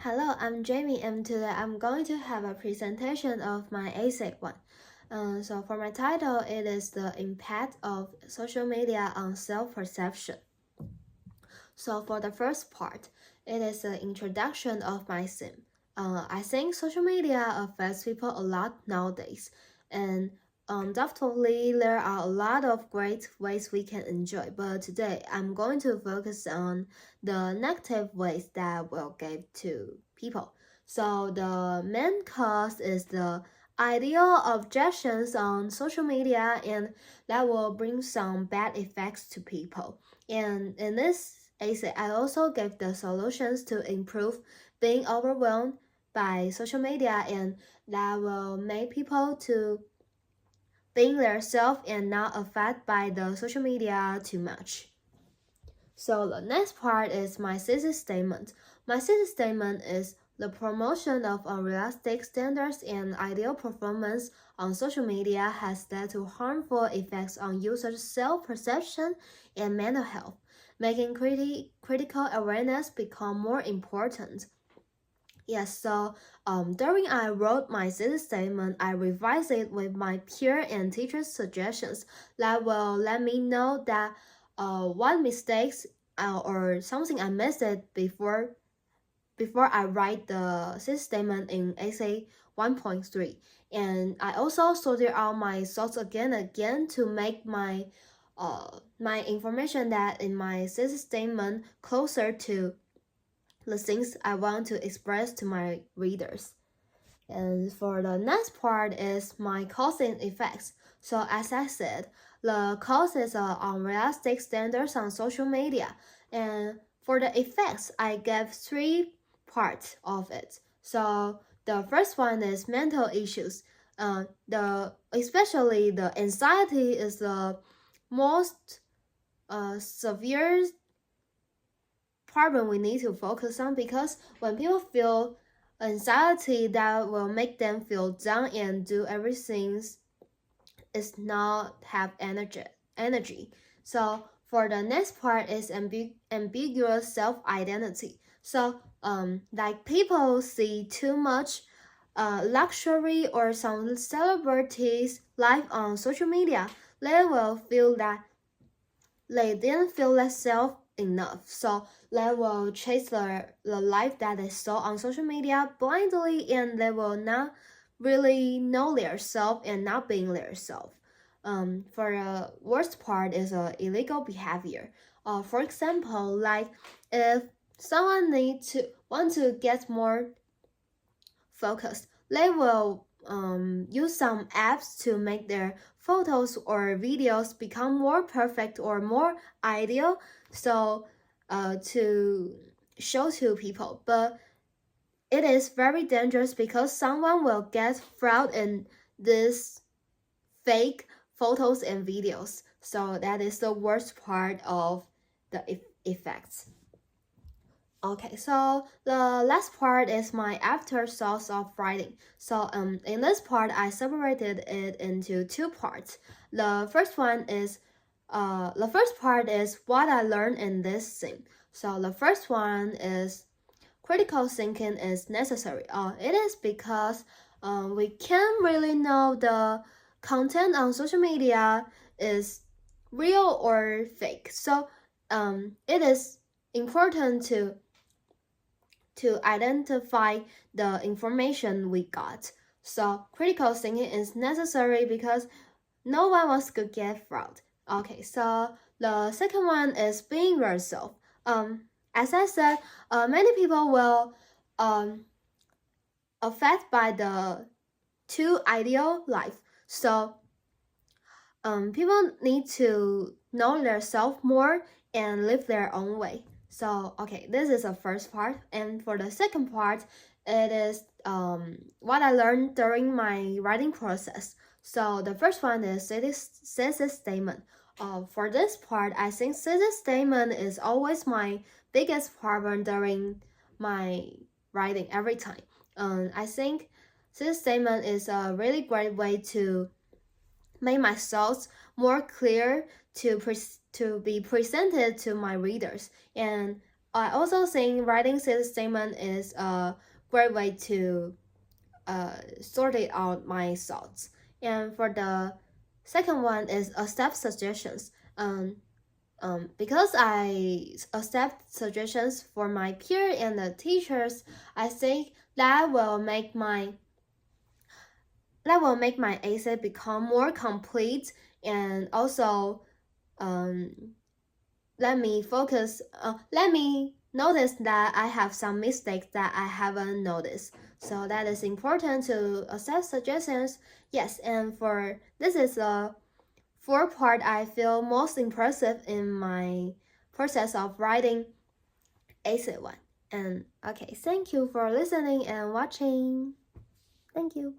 Hello, I'm Jamie, and today I'm going to have a presentation of my essay one. So for my title, it is the impact of social media on self-perception. So for the first part, it is the introduction of my theme. I think social media affects people a lot nowadays, and undoubtedly there are a lot of great ways we can enjoy. But today I'm going to focus on the negative ways that will give to people. So the main cause is the ideal objections on social media, and that will bring some bad effects to people. And in this essay, I also gave the solutions to improve being overwhelmed by social media, and that will make people to being their self and not affected by the social media too much. So the next part is my thesis statement. My thesis statement is the promotion of unrealistic standards and ideal performance on social media has led to harmful effects on users' self-perception and mental health, making critical awareness become more important. Yes, so during I wrote my thesis statement, I revised it with my peer and teacher's suggestions that will let me know that what mistakes or something I missed it before I write the thesis statement in essay 1.3. And I also sorted out my thoughts again to make my information that in my thesis statement closer to the things I want to express to my readers. And for the next part is my cause and effects. So as I said, the causes are unrealistic standards on social media. And for the effects, I gave three parts of it. So the first one is mental issues. Especially the anxiety is the most severe problem we need to focus on, because when people feel anxiety, that will make them feel down and do everything is not have energy. So for the next part is ambiguous self-identity. So like people see too much luxury or some celebrities life on social media, they will feel that they didn't feel themselves enough, so they will chase the life that they saw on social media blindly, and they will not really know their self and not being their self. For the worst part is illegal behavior. For example, like if someone want to get more focused, they will use some apps to make their photos or videos become more perfect or more ideal, so to show to people. But it is very dangerous because someone will get fraud in this fake photos and videos. So that is the worst part of the effects. Okay, so the last part is my afterthoughts of writing. So in this part, I separated it into two parts. The first part is what I learned in this thing. So the first one is critical thinking is necessary. It is because we can't really know the content on social media is real or fake. So it is important to identify the information we got. So critical thinking is necessary because no one wants to get fraud. Okay, so the second one is being yourself. As I said, many people will affected by the too ideal life. So people need to know themselves more and live their own way. So okay, this is the first part, and for the second part, it is what I learned during my writing process. So the first one is thesis statement. For this part, I think thesis statement is always my biggest problem during my writing every time. I think thesis statement is a really great way to make my thoughts more clear to be presented to my readers. And I also think writing thesis statement is a great way to sort it out my thoughts. And for the second one is accept suggestions. Because I accept suggestions for my peer and the teachers, I think that will make my essay become more complete, and also let me notice that I have some mistakes that I haven't noticed. So that is important to accept suggestions. Yes, and for this is the fourth part I feel most impressive in my process of writing essay one. And okay, thank you for listening and watching. Thank you.